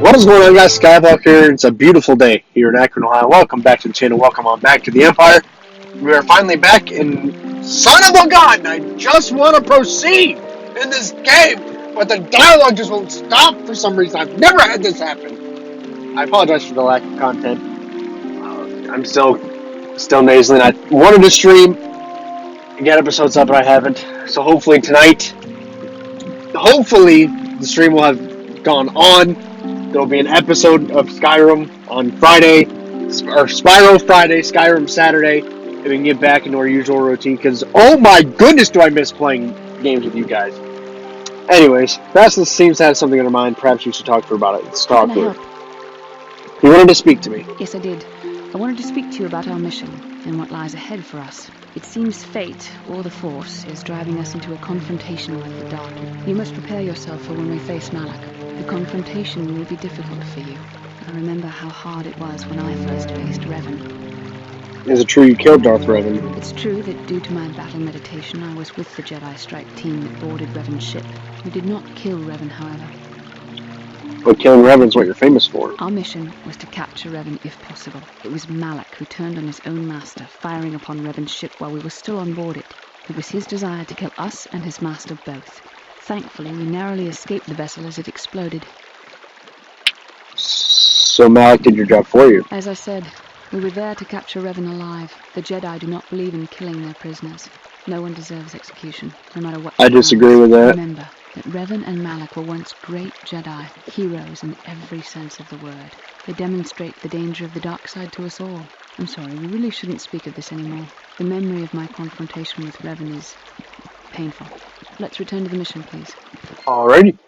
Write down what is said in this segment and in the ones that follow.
What is going on, guys? Skywalk here. It's a beautiful day here in Akron, Ohio. Welcome back to the channel. Welcome on back to the Empire. We are finally back, and son of a gun, I just want to proceed in this game, but the dialogue just won't stop for some reason. I've never had this happen. I apologize for the lack of content. I'm still nasally. I wanted to stream and get episodes up, but I haven't. So hopefully tonight, the stream will have gone on. There'll be an episode of Skyrim on Friday, or Spyro Friday, Skyrim Saturday, and we can get back into our usual routine, because, oh my goodness, do I miss playing games with you guys. Anyways, Vastus seems to have something in her mind. Perhaps you should talk to her about it. Let's talk to her. You wanted to speak to me. Yes, I did. I wanted to speak to you about our mission and what lies ahead for us. It seems fate, or the Force, is driving us into a confrontation with the Dark. You must prepare yourself for when we face Malak. The confrontation will be difficult for you. I remember how hard it was when I first faced Revan. Is it true you killed Darth Revan? It's true that due to my battle meditation, I was with the Jedi Strike team that boarded Revan's ship. We did not kill Revan, however. But killing Revan's what you're famous for. Our mission was to capture Revan if possible. It was Malak who turned on his own master, firing upon Revan's ship while we were still on board it. It was his desire to kill us and his master both. Thankfully, we narrowly escaped the vessel as it exploded. So Malak did your job for you? As I said, we were there to capture Revan alive. The Jedi do not believe in killing their prisoners. No one deserves execution, no matter what. I disagree with that. Remember that Revan and Malak were once great Jedi, heroes in every sense of the word. They demonstrate the danger of the dark side to us all. I'm sorry, we really shouldn't speak of this anymore. The memory of my confrontation with Revan is painful. Let's return to the mission, please. Alrighty.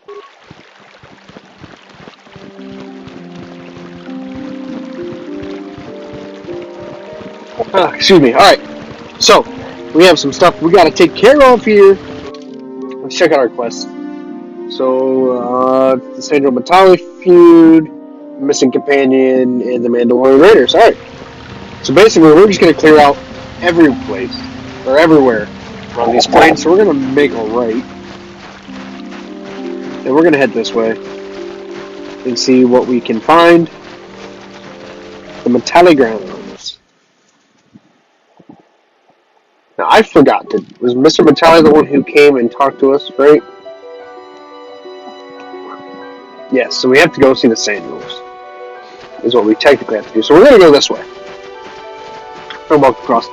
Excuse me. Alright. So, we have some stuff we gotta take care of here. Let's check out our quests. So, the Sandro Matali feud, Missing Companion, and the Mandalorian Raiders. Alright. So basically, we're just gonna clear out every place, or everywhere, on these planes. So we're gonna make a right. And we're gonna head this way. And see what we can find. The Matali Grounds. Now, I forgot. Was Mr. Matali the one who came and talked to us, right? Yes, so we have to go see the Sandals. Is what we technically have to do. So we're going to go this way. We'll walk across.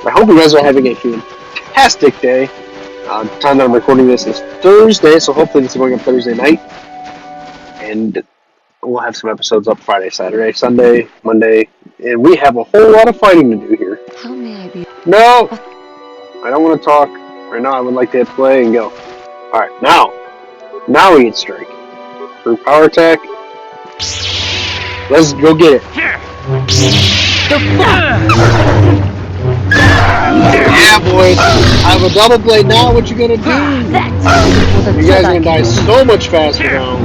I hope you guys are having a fantastic day. The time that I'm recording this is Thursday, so hopefully this is going up Thursday night. And we'll have some episodes up Friday, Saturday, Sunday, Monday. And we have a whole lot of fighting to do here. How may I be? No! I don't want to talk. Right now, I would like to hit play and go. Alright, now we can strike. For power attack. Let's go get it. Yeah, boys. I have a double blade now. What you gonna do? You guys are gonna die so much faster now.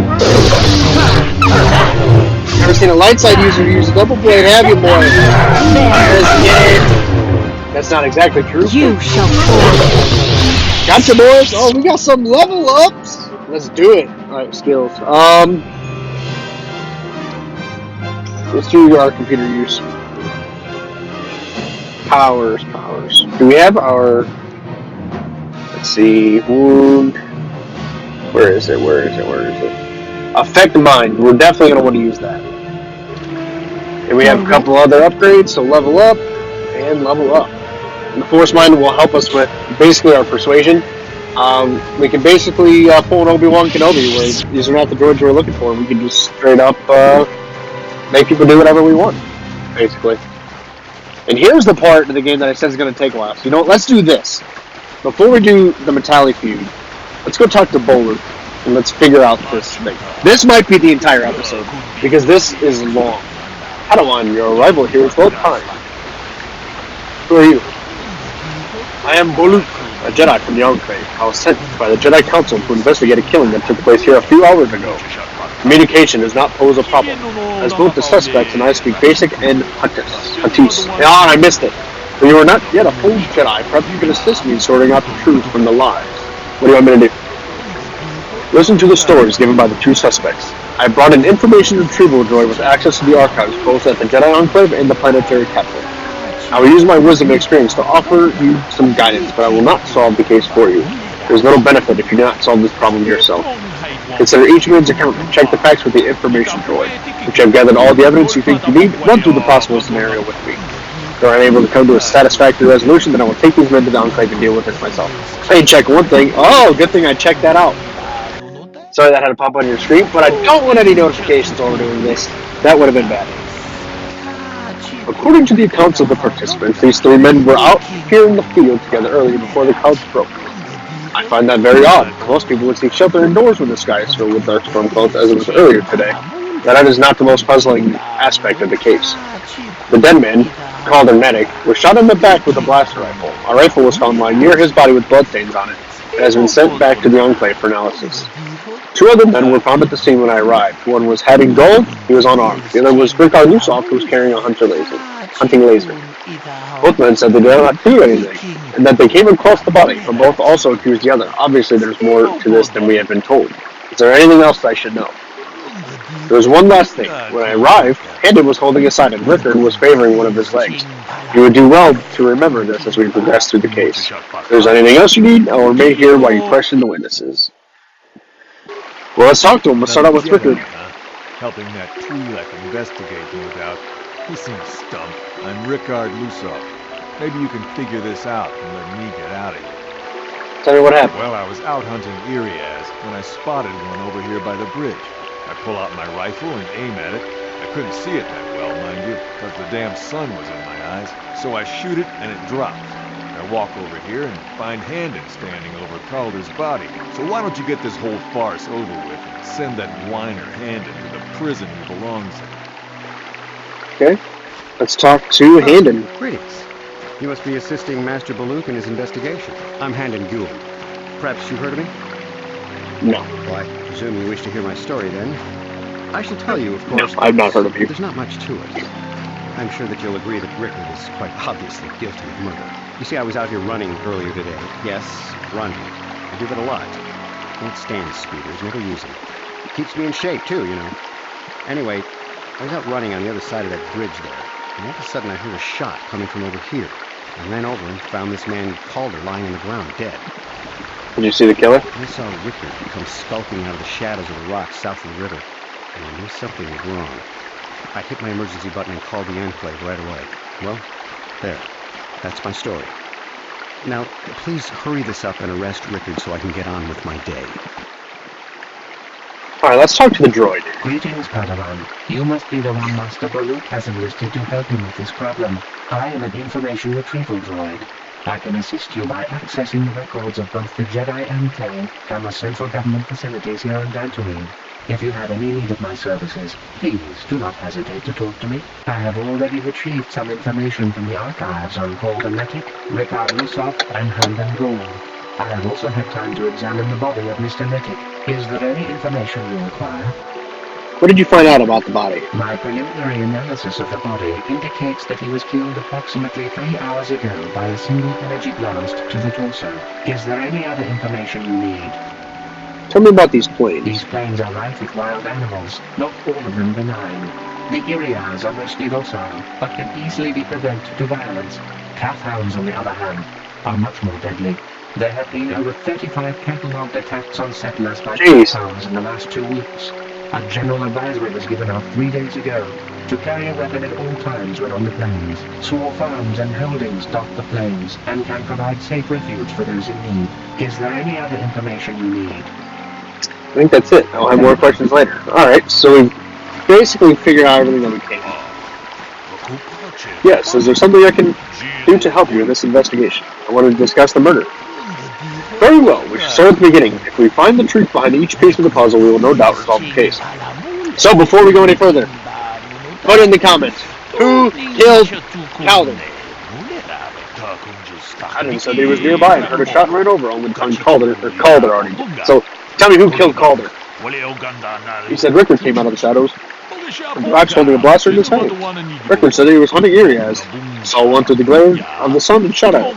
Never seen a light side user use a double blade, have you, boy? That's not exactly true. You shall fall. Gotcha, boys. Oh, we got some level ups. Let's do it. Alright, skills. Let's do our computer use. Powers. Do we have our... Let's see. Wound. Where is it? Affect mind. We're definitely going to want to use that. And we have a couple other upgrades, so level up and level up. And the Force Mind will help us with basically our persuasion. We can basically pull an Obi-Wan Kenobi, where these are not the droids we're looking for. We can just straight up make people do whatever we want, basically. And here's the part of the game that I said is going to take a while. So, you know what? Let's do this. Before we do the Matali feud, let's go talk to Bolu, and let's figure out this thing. This might be the entire episode, because this is long. Padawan, your arrival here is well timed. Who are you? I am Bolu, a Jedi from the Enclave. I was sent by the Jedi Council to investigate a killing that took place here a few hours ago. Communication does not pose a problem, as both the suspects and I speak basic and Huttese. Ah, I missed it. But you are not yet a full Jedi. Perhaps you can assist me in sorting out the truth from the lies. What do you want me to do? Listen to the stories given by the two suspects. I brought an information retrieval droid with access to the archives both at the Jedi Enclave and the planetary capital. I will use my wisdom and experience to offer you some guidance, but I will not solve the case for you. There's little benefit if you do not solve this problem yourself. Consider each man's account and check the facts with the information droid. Once you have gathered all the evidence you think you need, run through the possible scenario with me. If you're unable to come to a satisfactory resolution, then I will take these men to the Enclave and deal with it myself. I didn't check one thing. Oh, good thing I checked that out. Sorry that had to pop on your screen, but I don't want any notifications while we're doing this. That would have been bad. According to the accounts of the participants, these three men were out here in the field together earlier before the clouds broke. I find that very odd. Most people would seek shelter indoors when the sky is filled with dark storm clouds, as it was earlier today. That is not the most puzzling aspect of the case. The dead man, called a medic, was shot in the back with a blaster rifle. A rifle was found lying near his body with bloodstains on it. It has been sent back to the Enclave for analysis. Two other men were found at the scene when I arrived. One was Hattie Gold, he was unarmed. The other was Ricard Lusov, who was carrying a hunting laser. Both men said they did not do anything, and that they came across the body, but both also accused the other. Obviously, there's more to this than we have been told. Is there anything else I should know? There was one last thing. When I arrived, Handon was holding his side and Rickard was favoring one of his legs. You would do well to remember this as we progress through the case. If there's anything else you need, I will remain here while you question the witnesses. Well, let's talk to him. Let's start out with Rickard. Helping that Twi'lek investigate, no doubt. He seems stumped. I'm Ricard Lusov. Maybe you can figure this out and let me get out of here. Tell me what happened. Well, I was out hunting Iriaz when I spotted one over here by the bridge. I pull out my rifle and aim at it. I couldn't see it that well, mind you, because the damn sun was in my eyes. So I shoot it and it drops. I walk over here and find Handon standing over Calder's body. So why don't you get this whole farce over with and send that whiner Handon to the prison he belongs in? Okay. Let's talk to Handon. Greetings. You must be assisting Master Baluk in his investigation. I'm Handon Gould. Perhaps you've heard of me? No. Well, I presume you wish to hear my story, then. I should tell you, of course, No, I've not heard of you. There's not much to it. I'm sure that you'll agree that Rickard is quite obviously guilty of murder. You see, I was out here running earlier today. Yes, running. I do that a lot. Can't stand speeders, never use them. It keeps me in shape, too, you know. Anyway, I was out running on the other side of that bridge there, and all of a sudden I heard a shot coming from over here. I ran over and found this man Calder lying on the ground, dead. Did you see the killer? I saw Rickard come skulking out of the shadows of the rocks south of the river, and I knew something was wrong. I hit my emergency button and called the Enclave right away. Well, there. That's my story. Now, please hurry this up and arrest Rickard so I can get on with my day. Alright, let's talk to the droid. Greetings, Padawan. You must be the one Master Baluk has enlisted to help him with this problem. I am an information retrieval droid. I can assist you by accessing the records of both the Jedi Enclave and the central government facilities here on Dantooine. If you have any need of my services, please do not hesitate to talk to me. I have already retrieved some information from the archives on Calder Metic, Ricard Lusov, and Handon Gould. I have also had time to examine the body of Mr. Metic. Is there any information you require? What did you find out about the body? My preliminary analysis of the body indicates that he was killed approximately 3 hours ago by a single energy blast to the torso. Is there any other information you need? Tell me about these planes. These plains are rife with wild animals, not all of them benign. The Iriaz are mostly docile, but can easily be provoked to violence. Kath Hounds, on the other hand, are much more deadly. There have been over 35 catalogued attacks on settlers by Kath Hounds in the last 2 weeks. A general advisory was given out 3 days ago to carry a weapon at all times when on the plains. Small farms and holdings dot the plains and can provide safe refuge for those in need. Is there any other information you need? I think that's it. I'll have more questions later. Alright, so we've basically figured out everything that we can. Yes, is there something I can do to help you in this investigation? I want to discuss the murder. Very well, we should start at the beginning. If we find the truth behind each piece of the puzzle, we will no doubt resolve the case. So before we go any further, put in the comments, who killed Calder? Handon said he was nearby and heard a shot right over only to find Calder already. So tell me who killed Calder? He said Rickard came out of the shadows. and Fox holding a blaster in his hand. Rickard said he was hunting Iriaz. Saw one through the glare of the sun and shot at it.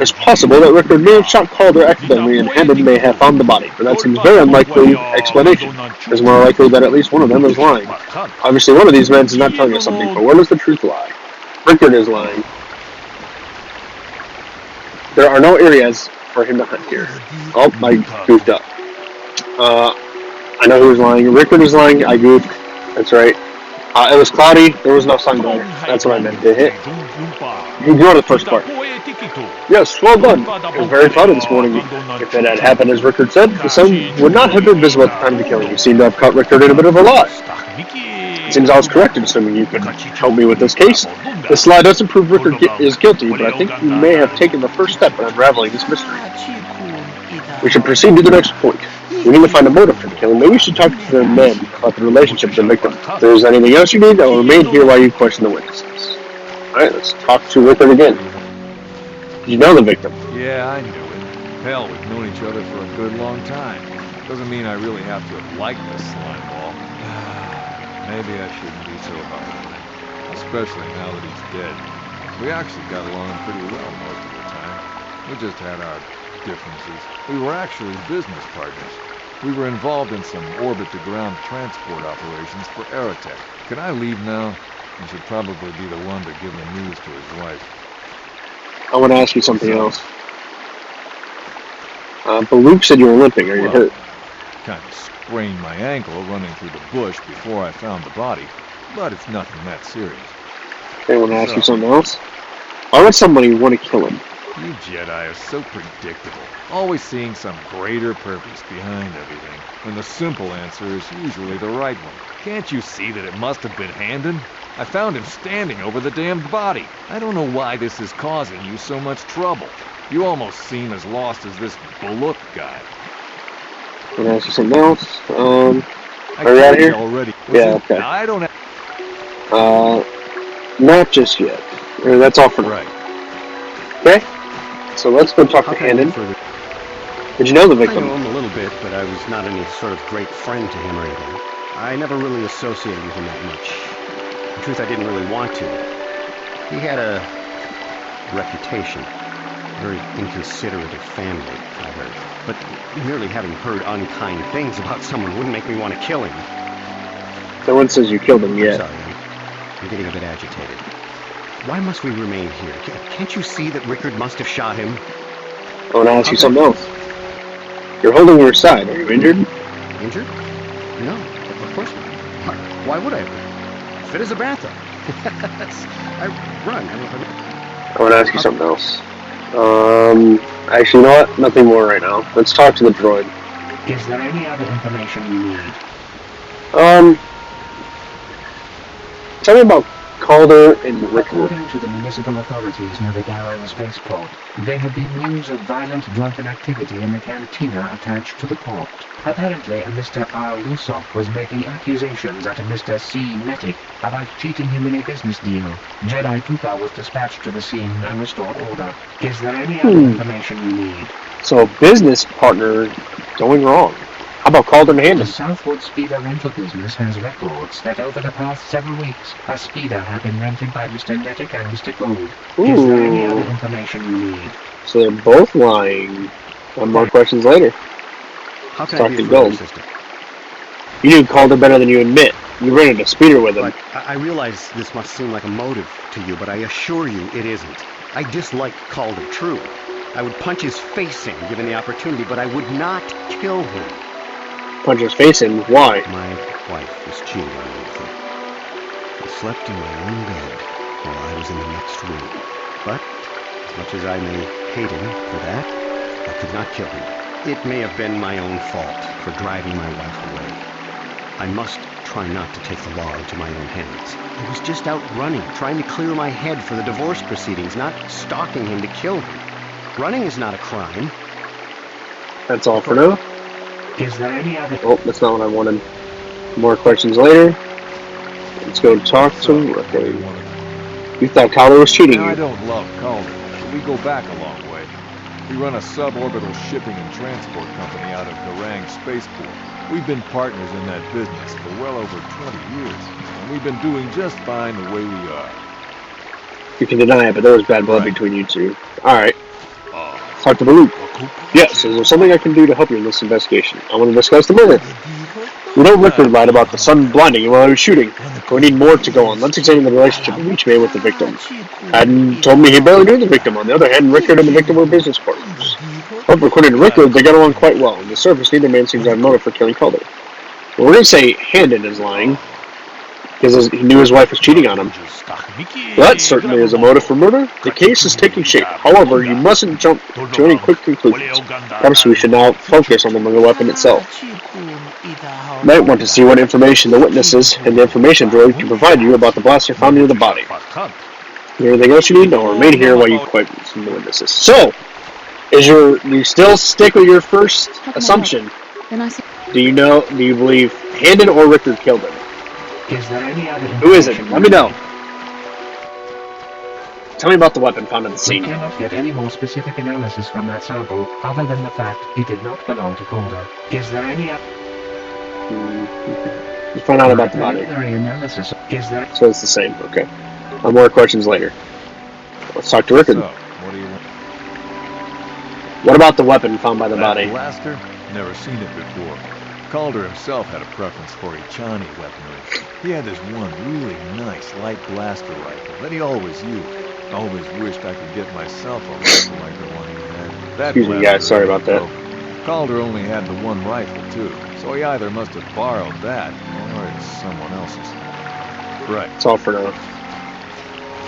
It's possible that Rickard may have shot Calder accidentally and Hammond may have found the body, but that seems a very unlikely explanation. It's more likely that at least one of them is lying. Obviously, one of these men is not telling us something, but where does the truth lie? Rickard is lying. There are no areas for him to hunt here. Oh, I goofed up. I know who's lying. Rickard is lying. I goofed. That's right. It was cloudy. There was no sun glare. That's what I meant to hit. You go to the first part. Yes, well done. It was very cloudy this morning. If it had happened as Rickard said, the sun would not have been visible at the time of the killing. You seem to have caught Rickard in a bit of a lie. It seems I was correct in assuming you could help me with this case. This lie doesn't prove Rickard is guilty, but I think you may have taken the first step in unraveling this mystery. We should proceed to the next point. We need to find a motive for the killing. Maybe we should talk to the men about the relationship with the victim. If there's anything else you need, I will remain here while you question the witnesses. Alright, let's talk to Rickard again. Did you know the victim? Yeah, I knew it. Hell, we've known each other for a good long time. Doesn't mean I really have to have liked the slime ball. Maybe I shouldn't be so hard on him. Especially now that he's dead. We actually got along pretty well most of the time. We just had our differences. We were actually business partners. We were involved in some orbit-to-ground transport operations for Aerotech. Can I leave now? I should probably be the one to give the news to his wife. I want to ask you something else. But Luke said you were limping. Are you hurt? Kind of sprained my ankle running through the bush before I found the body, but it's nothing that serious. Okay, I want to ask you something else. Why would somebody want to kill him? You Jedi are so predictable, always seeing some greater purpose behind everything, when the simple answer is usually the right one. Can't you see that it must have been Handon? I found him standing over the damned body. I don't know why this is causing you so much trouble. You almost seem as lost as this Bullock guy. Can I ask you something else? Are you out here? Already. Yeah, okay. I don't have... Not just yet. That's all for now. Right. Okay? So let's go talk to Handon. Did you know the victim? I know him a little bit, but I was not any sort of great friend to him or anything. I never really associated with him that much. In truth, I didn't really want to. He had a reputation. Very inconsiderate of family, I heard. But merely having heard unkind things about someone wouldn't make me want to kill him. No one says you killed him yet. Sorry, I'm getting a bit agitated. Why must we remain here? Can't you see that Rickard must have shot him? I want to ask you something else. You're holding your side. Are you injured? Injured? No, of course not. Why would I be? Fit as a bathtub. I run. I want to ask you something else. Actually, you know what? Nothing more right now. Let's talk to the droid. Is there any other information you need? Tell me about Calder and Rickard. According to the municipal authorities near the Garrow spaceport, there had been news of violent drunken activity in the cantina attached to the port. Apparently, a Mr. R. Lusov was making accusations at a Mr. C. Netic about cheating him in a business deal. Jedi Puka was dispatched to the scene and restored order. Is there any other information you need? So, business partner going wrong. How about Calder and Handon? The Southwood Speeder rental business has records that over the past several weeks, a speeder had been rented by Mr. Netic and Mr. Gold. Is there any other information you need? So they're both lying. One more questions later. How can I be a further assistant? You knew Calder better than you admit. You rented a speeder with him. But I realize this must seem like a motive to you, but I assure you it isn't. I dislike Calder, true. I would punch his face in given the opportunity, but I would not kill him. Punch his face in? Why? My wife was cheating on me with him. I slept in my own bed while I was in the next room. But, as much as I may hate him for that, I could not kill him. It may have been my own fault for driving my wife away. I must try not to take the law into my own hands. I was just out running, trying to clear my head for the divorce proceedings, not stalking him to kill him. Running is not a crime. That's all for now. Is there any other... Oh, that's not what I wanted. More questions later. Let's go talk to Rickard. You thought Calder was cheating Now, you. I don't love Calder, but we go back a long way. We run a suborbital shipping and transport company out of Garang Spaceport. We've been partners in that business for well over 20 years, and we've been doing just fine the way we are. You can deny it, but there was bad blood between you two. Alright. Let's talk to Balut. Yes, is there something I can do to help you in this investigation? I want to discuss the murder. We know Rickard lied about the sun blinding you while he was shooting. But we need more to go on. Let's examine the relationship we each made with the victim. Hadden told me he barely knew the victim. On the other hand, Rickard and the victim were business partners. However, according to Rickard, they got along quite well. On the surface, neither man seems to have a motive for killing Calder. Well, we're going to say Handon is lying, because he knew his wife was cheating on him. That certainly is a motive for murder. The case is taking shape. However, you mustn't jump to any quick conclusions. Perhaps we should now focus on the murder weapon itself. You might want to see what information the witnesses and the information droid can provide you about the blaster found near the body. Anything else you need? I'll remain here while you question the witnesses. So, do you still stick with your first assumption? Do you believe Handon or Rickard killed him? Is there any other Who is it? Let me know. Tell me about the weapon found at the We scene. cannot get any more specific analysis from that sample, other than the fact it did not belong to Calder. Is there any other... You find out about the body. analysis? Is there... So it's the same, okay. More questions later. Let's talk to Rickard. So, what do you want? What about the weapon found by the body? Blaster? Never seen it before. Calder himself had a preference for Ichani weaponry. He had this one really nice light blaster rifle that he always used. I always wished I could get myself a rifle like the one he had. That Excuse me, guys. Sorry about that. broke. Calder only had the one rifle, too, so he either must have borrowed that, or it's someone else's. Right. That's all for now.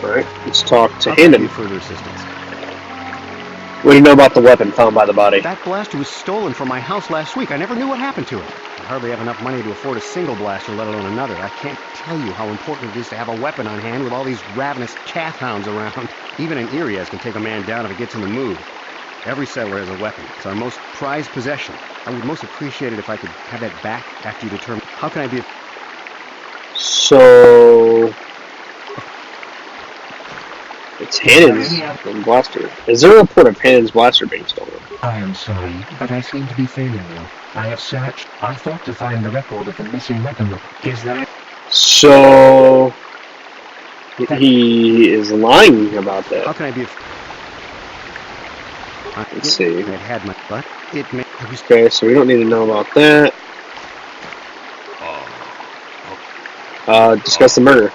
Alright, let's talk to How can I Handon. be further assistance? What do you know about the weapon found by the body? That blaster was stolen from my house last week. I never knew what happened to it. I hardly have enough money to afford a single blaster, let alone another. I can't tell you how important it is to have a weapon on hand with all these ravenous Kath Hounds around. Even an Irias can take a man down if it gets in the mood. Every settler has a weapon. It's our most prized possession. I would most appreciate it if I could have that back after you determine. How can I be... So... It's Handon's blaster. Is there a report of Handon's blaster being stolen? I am sorry, but I seem to be failing you. I have searched. I thought to find the record of the missing weapon. Is there... So... He is lying about How that. can I be... Let's see. It had my butt. It may... Okay, so we don't need to know about that. Discuss the murder.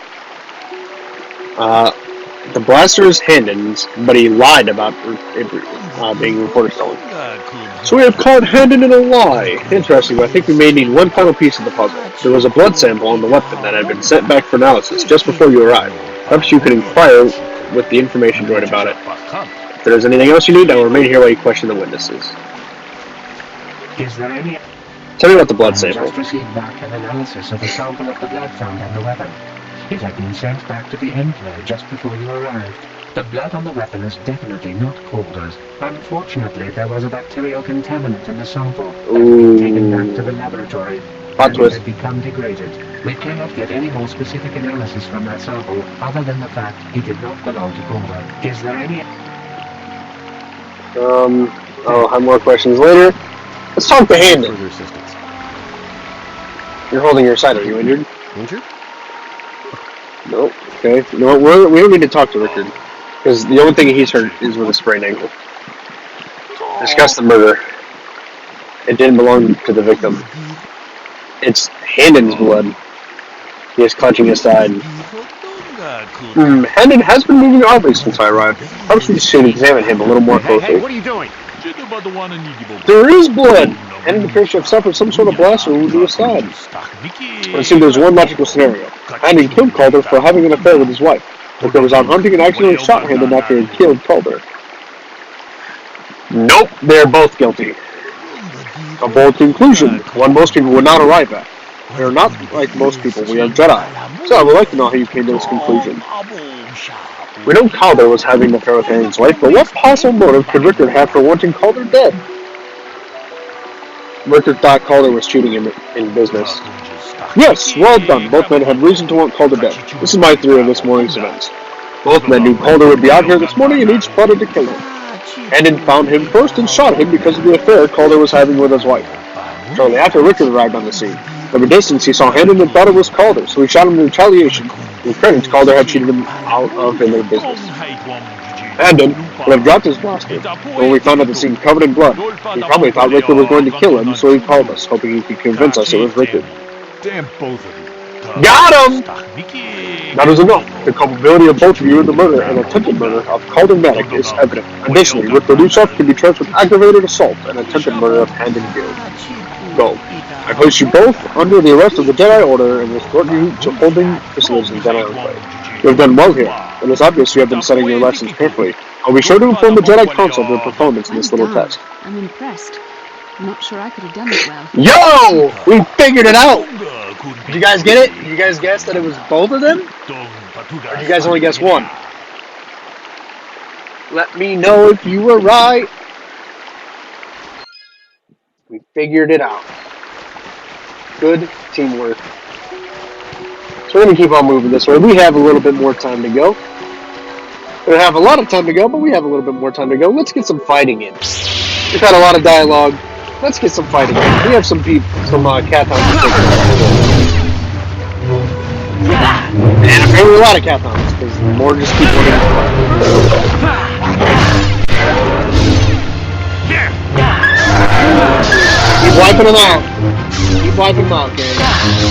The blaster is Handon's, but he lied about it being reported stolen. So we have caught Handon in a lie. Interesting, but I think we may need one final piece of the puzzle. There was a blood sample on the weapon that had been sent back for analysis just before you arrived. Perhaps you could inquire with the information droid about it. If there's anything else you need, I will remain here while you question the witnesses. Is there any... Tell me about the blood I sample. just received back an analysis of a sample of the blood found on the weapon. It had been sent back to the Emperor just before you arrived. The blood on the weapon is definitely not Calder's. Unfortunately, there was a bacterial contaminant in the sample that had been taken back to the laboratory. Plot And it twist. had become degraded. We cannot get any more specific analysis from that sample, other than the fact it did not belong to Calder. Is there any... I'll have more questions later. Let's talk to Handon. Further assistance. You're holding your side. Are you injured? Injured? No. Okay. No, we don't need to talk to Rickard. Because the only thing he's hurt is with a sprained ankle. Discuss the murder. It didn't belong to the victim. It's Handon's blood. He is clutching his side. Handon has been moving oddly since I arrived. Perhaps we should examine him a little more Hey, closely. what are you doing? There is blood! Handon appears to have suffered some sort of blast wound to his side. It seems there's one logical scenario. Handon killed Calder for having an affair with his wife. Rickard was out hunting and accidentally shot Handon after he had killed Calder. Nope, they're both guilty. A bold conclusion, one most people would not arrive at. We are not like most people, we are Jedi. So I would like to know how you came to this conclusion. We know Calder was having an affair with Handon's wife, but what possible motive could Rickard have for wanting Calder dead? Rickard thought Calder was cheating him in business. Yes, well done. Both men had reason to want Calder dead. This is my theory of this morning's events. Both men knew Calder would be out here this morning and each plotted to kill him. Hendon found him first and shot him because of the affair Calder was having with his wife. Shortly after, Rickard arrived on the scene. From a distance, he saw Hendon and thought it was Calder, so he shot him in retaliation. In credits, Calder had cheated him out of their business. Hendon would have dropped his blaster, but when we found out the scene covered in blood, he probably thought Rickard was going to kill him, so he called us, hoping he could convince us it was Rickard. Damn both of you. Got him! That was enough. The culpability of both of you in the murder and attempted murder of Calder Maddox is evident. Additionally, Rickard Usov can be charged with aggravated assault and attempted murder of Hendon Guild. Go. I place you both under the arrest of the Jedi Order and escort you to holding facilities in Jedi Enclave. You have done well here. It is obvious you have been studying your lessons carefully. I'll be sure to inform the Jedi Council of your performance in this little test. I'm impressed. I'm not sure I could have done it well. Yo! We figured it out! Did you guys get it? Did you guys guess that it was both of them? Or did you guys only guess one? Let me know if you were right. We figured it out. Good teamwork. So we're going to keep on moving this way. We have a little bit more time to go. We don't have a lot of time to go, but we have a little bit more time to go. Let's get some fighting in. We've had a lot of dialogue. Let's get some fighting in. We have some people, some Kath Hounds. And apparently a lot of Kath Hounds, because more just keep wanting to fight. Keep wiping them out. Keep wiping them out, gang.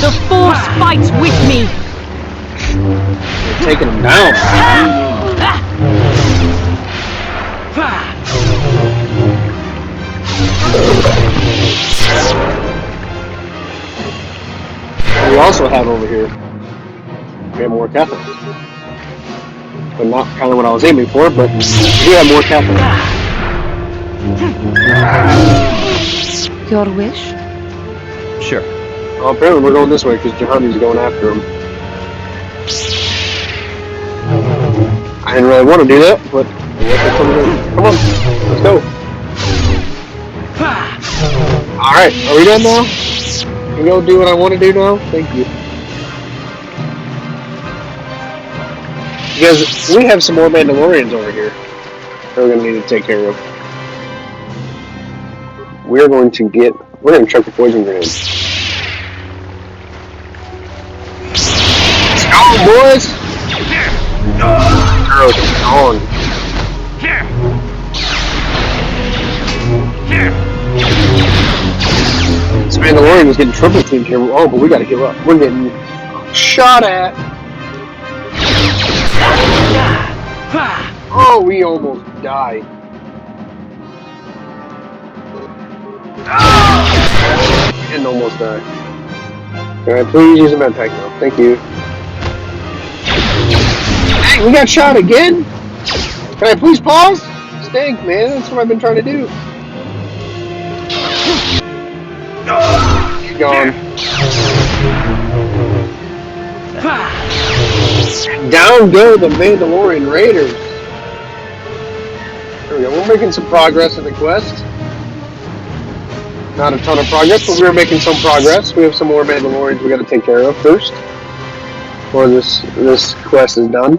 The Force fights with me! They're taking them down. We also have over here, we have more Kath Hounds. But not kind of what I was aiming for, but we have more Kath Hounds. Your wish? Sure. Well, apparently we're going this way because Jahani's going after him. I didn't really want to do that, but come on, let's go. Alright, are we done now? Can we go do what I want to do now? Thank you. Because we have some more Mandalorians over here that we're going to need to take care of. We're going to chuck the poison grenade. Let's go, boys! Girl, it's on. This Mandalorian was getting triple teamed here. Oh, but we gotta give up. We're getting shot at. Oh, we almost died. We didn't almost die. Can I please use a med pack now? Thank you. Dang, we got shot again? Can I please pause? Stink, man. That's what I've been trying to do. He's gone. Down go the Mandalorian Raiders. There we go. We're making some progress in the quest. Not a ton of progress, but we're making some progress. We have some more Mandalorians we got to take care of first, before this quest is done.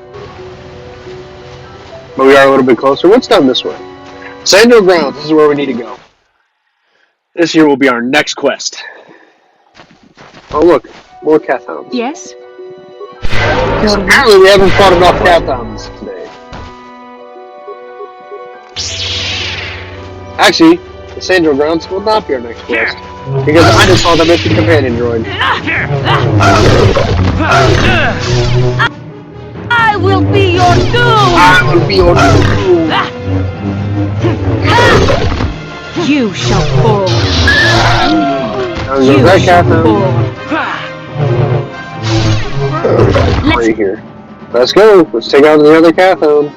But we are a little bit closer. What's down this way? Sandro Grounds. This is where we need to go. This here will be our next quest. Oh look, more Kath Hounds. Yes? So apparently we haven't fought enough Kath Hounds today. Actually, the Sandro Grounds will not be our next quest. Because I just saw the missing companion droid. I will be your doom! I will be your doom! You shall fall. You shall fall. Right here. Let's go. Let's take out the other Kath Hound.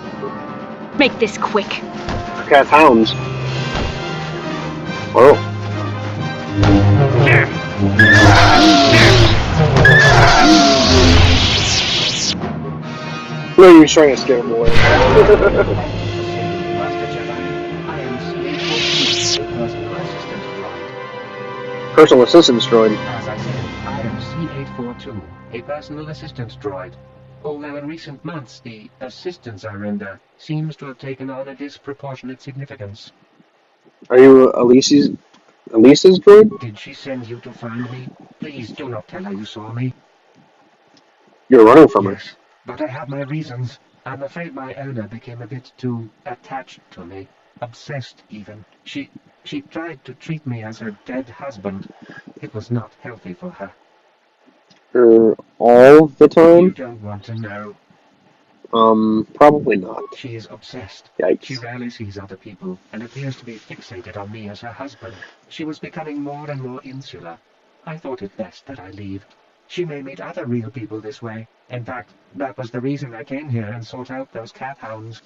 Make this quick. Kath Hounds. Oh. No, you're trying to scare him away. Personal assistance droid. As I said, I am C-842, a personal assistance droid. although in recent months the assistance I render seems to have taken on a disproportionate significance. Are you Elise's droid? Did she send you to find me? Please do not tell her you saw me. You're running from her. Yes, but I have my reasons. I'm afraid my owner became a bit too attached to me. Obsessed, even. She tried to treat me as her dead husband. It was not healthy for her. All the You time? don't want to know. Probably not. She is obsessed. Yikes. She rarely sees other people and appears to be fixated on me as her husband. She was becoming more and more insular. I thought it best that I leave. She may meet other real people this way. In fact, that was the reason I came here and sought out those Kath Hounds.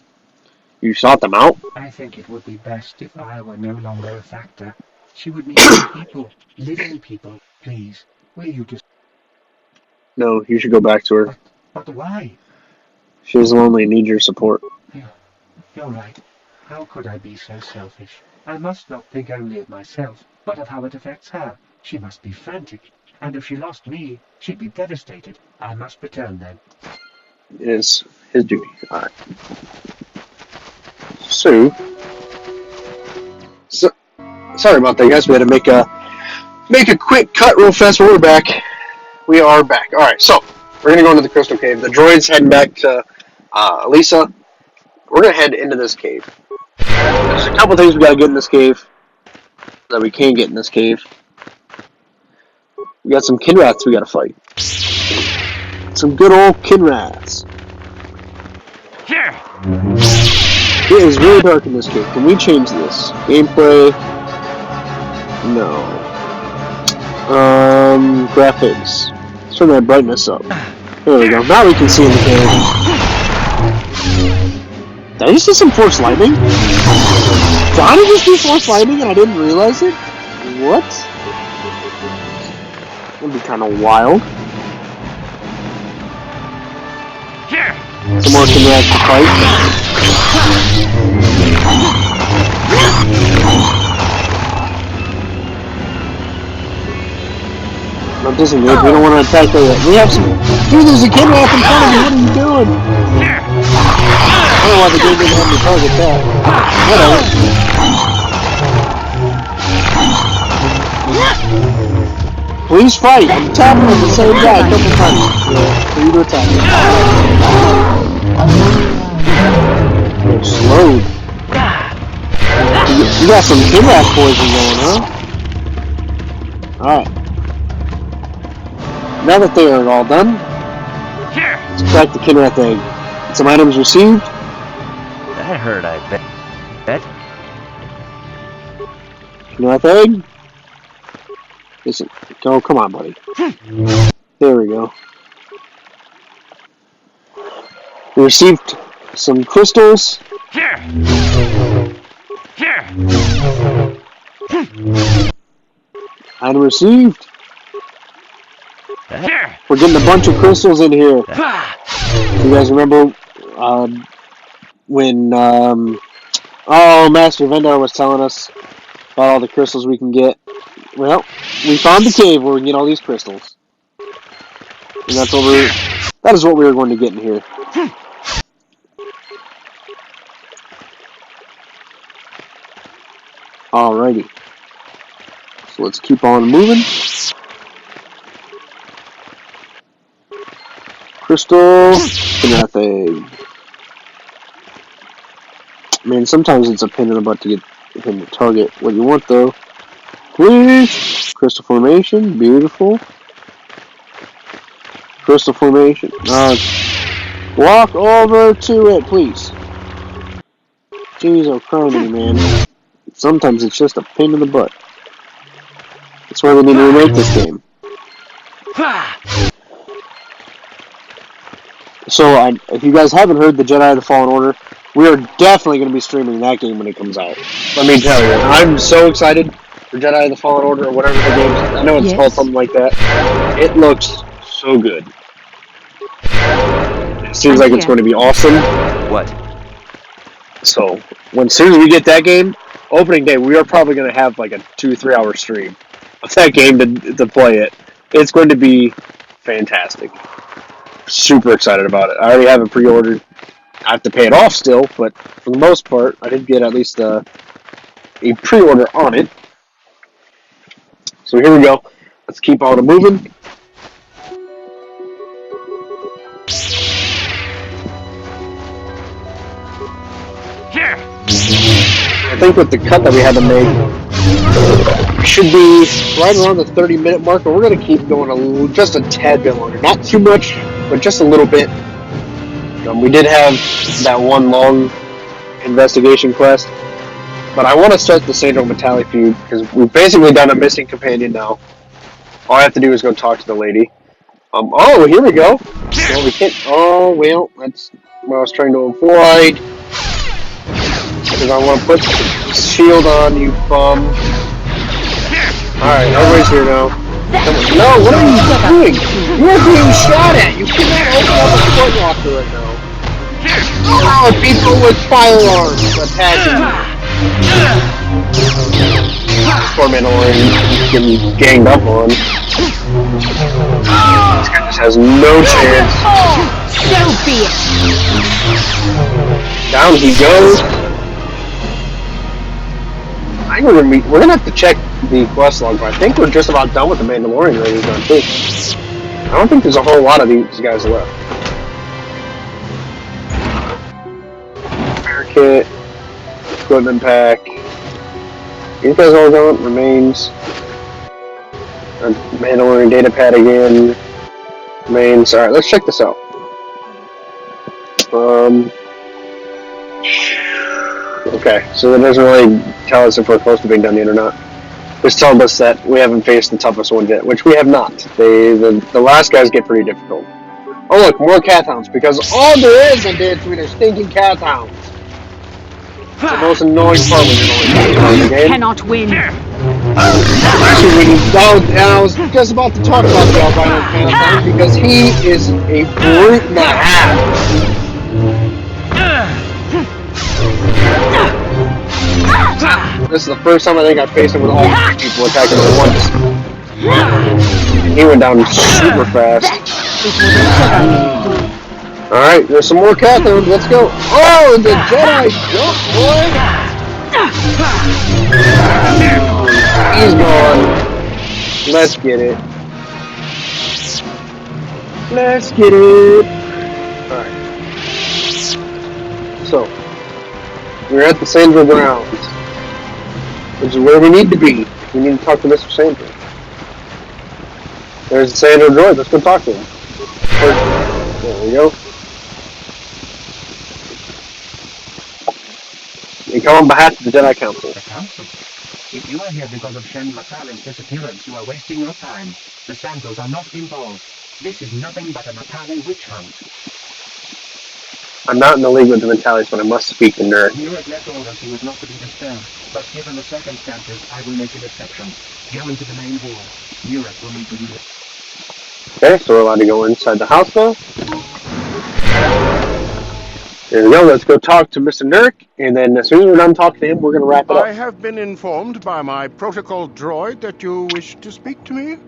You sought them out? I think it would be best if I were no longer a factor. She would meet other people, living people. Please, will you just... No, you should go back to her. But why? She's lonely and needs your support. You're right. How could I be so selfish? I must not think only of myself, but of how it affects her. She must be frantic. And if she lost me, she'd be devastated. I must return then. It is his duty. Alright. So, sorry about that, guys. We had to make a quick cut real fast, but we're back. We are back. Alright, so, we're going to go into the Crystal Cave. The droid's heading back to Lisa. We're going to head into this cave. There's a couple things we got to get in this cave. That we can get in this cave. We got some Kinrats we got to fight. Some good old Kinrats. It is really dark in this cave. Can we change this? Gameplay? No. Graphics. Let's turn that brightness up. There we go. Now we can see in the cave. Did I just do some force lightning? Did I just do force lightning and I didn't realize it? What? That would be kind of wild. Some more Kinrats to fight. No, disengage. We don't want to attack her yet. We have some... Dude, there's a Kinrat in front of me. What are you doing? I don't know why the game didn't have me target that. Whatever. Please fight. I'm tapping with the same guy a couple times. For you to attack. Slowed. You got some Kinrat poison going, huh? Alright. Now that they are all done, let's crack the Kinrat egg. Some items received. That hurt, I bet. Kinrat egg. Listen, go, come on, buddy. There we go. We received some crystals. Item received. We're getting a bunch of crystals in here. You guys remember when Master Vendor was telling us about all the crystals we can get? Well, we found the cave where we can get all these crystals. And that is what we were going to get in here. Alrighty. So let's keep on moving. Crystal, Kinrat egg. Man, sometimes it's a pain in the butt to get him to target what you want, though. Please! Crystal formation, beautiful. Crystal formation. Walk over to it, please. Jeez, oh, criminy, man. Sometimes it's just a pain in the butt. That's why we need to remake this game. So, if you guys haven't heard the Jedi: The Fallen Order, we are definitely going to be streaming that game when it comes out. Let me tell you, I'm so excited for Jedi: The Fallen Order or whatever the game is. I know it's called something like that. It looks so good. It seems like it's going to be awesome. What? So, soon as we get that game, opening day, we are probably going to have like a 2-3 hour stream of that game to play it. It's going to be fantastic. super excited about it. I already have it pre-ordered. I have to pay it off still, but for the most part, I did get at least a pre-order on it. So here we go. Let's keep on moving. I think with the cut that we had to make, we should be right around the 30-minute mark, but we're going to keep going just a tad bit longer. Not too much, but just a little bit. We did have that one long investigation quest, but I want to start the Sandro Metalli feud, because we've basically done a missing companion now. All I have to do is go talk to the lady. Oh, here we go. Well, we can't. Oh, well, that's what I was trying to avoid. Because I want to put the shield on, you bum. Alright, everybody's here now. No, what are you doing? You are being shot at! You cannot open up a foot locker right now. Oh, people with firearms attacking you. Poor Mandalorian is getting ganged up on. This guy just has no chance. Down he goes. I think we're gonna have to check the quest log, but I think we're just about done with the Mandalorian raiders done too. I don't think there's a whole lot of these guys left. Fire kit, equipment pack. These guys all gone. Remains. Mandalorian data pad again. Remains. Alright, let's check this out. Okay, so that doesn't really tell us if we're close to being done yet or not. It's told us that we haven't faced the toughest one yet, which we have not. The last guys get pretty difficult. Oh look, more Kath Hounds, because all there is in Day 3 are stinking Kath Hounds. It's the most annoying part when you're only the game. Cannot win. Actually, when you don't, and I was just about to talk about the albino Kath Hound, because he is a brute and a half. This is the first time I think I faced him with all three people attacking at once. He went down super fast. Alright, there's some more Kath Hounds. Let's go. Oh, the Jedi jump, boy! He's gone. Let's get it. Let's get it. Alright. So, we're at the Sandro grounds, which is where we need to be. We need to talk to Mr. Sandro. There's the Sandro droid. Let's go talk to him. There we go. You come on behalf of the Jedi Council. The Council? If you are here because of Shen Matale's disappearance, you are wasting your time. The Sandros are not involved. This is nothing but a Matale witch hunt. I'm not in the league with the Metalis, but I must speak to Nerd. Murat left orders he was not to be disturbed, but given the circumstances, I will make an exception. Go into the main hall. Murat will need to do it. Okay, so we're allowed to go inside the house now. There we go, let's go talk to Mr. Nurk, and then as soon as we're done talking to him, we're going to wrap it up. I have been informed by my protocol droid that you wish to speak to me.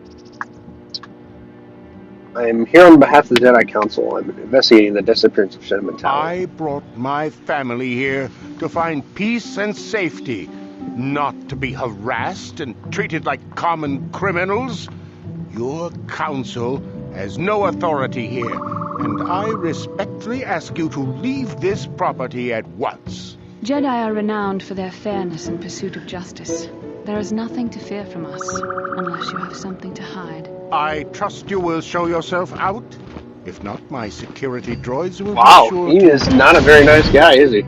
I'm here on behalf of the Jedi Council. I'm investigating the disappearance of Shen Matale. I brought my family here to find peace and safety, not to be harassed and treated like common criminals. Your council has no authority here, and I respectfully ask you to leave this property at once. Jedi are renowned for their fairness and pursuit of justice. There is nothing to fear from us, unless you have something to hide. I trust you will show yourself out. If not, my security droids will Wow, be sure he is not a very nice guy, is he?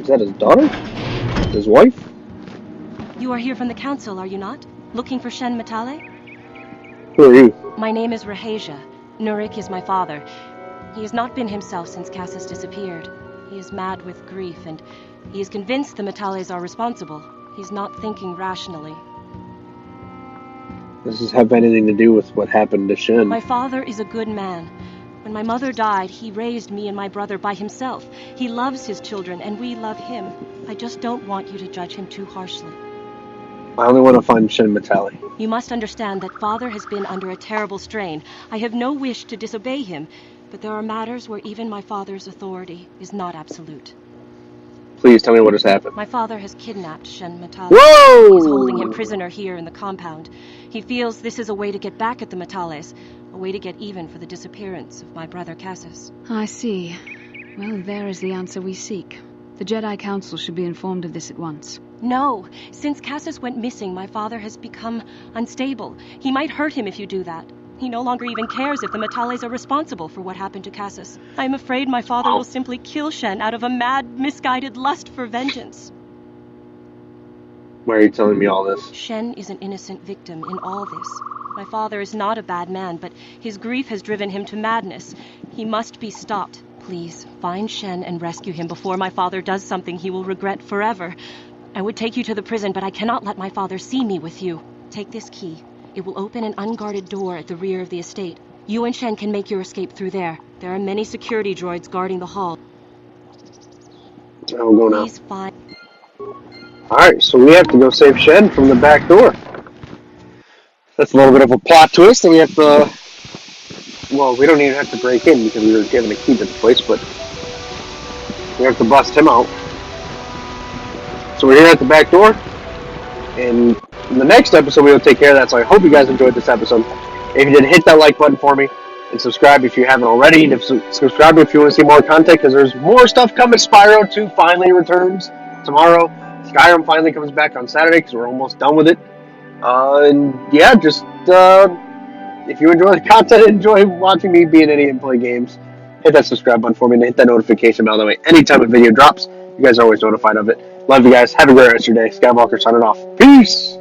Is that his daughter? His wife? You are here from the council, are you not? Looking for Shen Matale? Who are you? My name is Rahasia. Nurik is my father. He has not been himself since Cass has disappeared. He is mad with grief, and he is convinced the Matales are responsible. He's not thinking rationally. Does this have anything to do with what happened to Shen? My father is a good man. When my mother died, he raised me and my brother by himself. He loves his children, and we love him. I just don't want you to judge him too harshly. I only want to find Shen Matali. You must understand that Father has been under a terrible strain. I have no wish to disobey him, but there are matters where even my father's authority is not absolute. Please tell me what has happened. My father has kidnapped Shen Matali. Whoa! He's holding him prisoner here in the compound. He feels this is a way to get back at the Matales, a way to get even for the disappearance of my brother Cassis. I see. Well, there is the answer we seek. The Jedi Council should be informed of this at once. No! Since Cassis went missing, my father has become unstable. He might hurt him if you do that. He no longer even cares if the Matales are responsible for what happened to Cassis. I am afraid my father will simply kill Shen out of a mad, misguided lust for vengeance. Why are you telling me all this? Shen is an innocent victim in all this. My father is not a bad man, but his grief has driven him to madness. He must be stopped. Please, find Shen and rescue him before my father does something he will regret forever. I would take you to the prison, but I cannot let my father see me with you. Take this key. It will open an unguarded door at the rear of the estate. You and Shen can make your escape through there. There are many security droids guarding the hall. I'll go now. Please find... Alright, so we have to go save Shen from the back door. That's a little bit of a plot twist that we have to... Well, we don't even have to break in because we were given a key to the place, but we have to bust him out. So we're here at the back door, and in the next episode we will take care of that, so I hope you guys enjoyed this episode. If you did, hit that like button for me, and subscribe if you haven't already, and subscribe if you want to see more content, because there's more stuff coming. Spyro 2 finally returns tomorrow. Skyrim finally comes back on Saturday, because we're almost done with it. And yeah, just, if you enjoy the content and enjoy watching me be an idiot and play games, hit that subscribe button for me and hit that notification bell. That way, anytime a video drops, you guys are always notified of it. Love you guys. Have a great rest of your day. Skywalker signing off. Peace!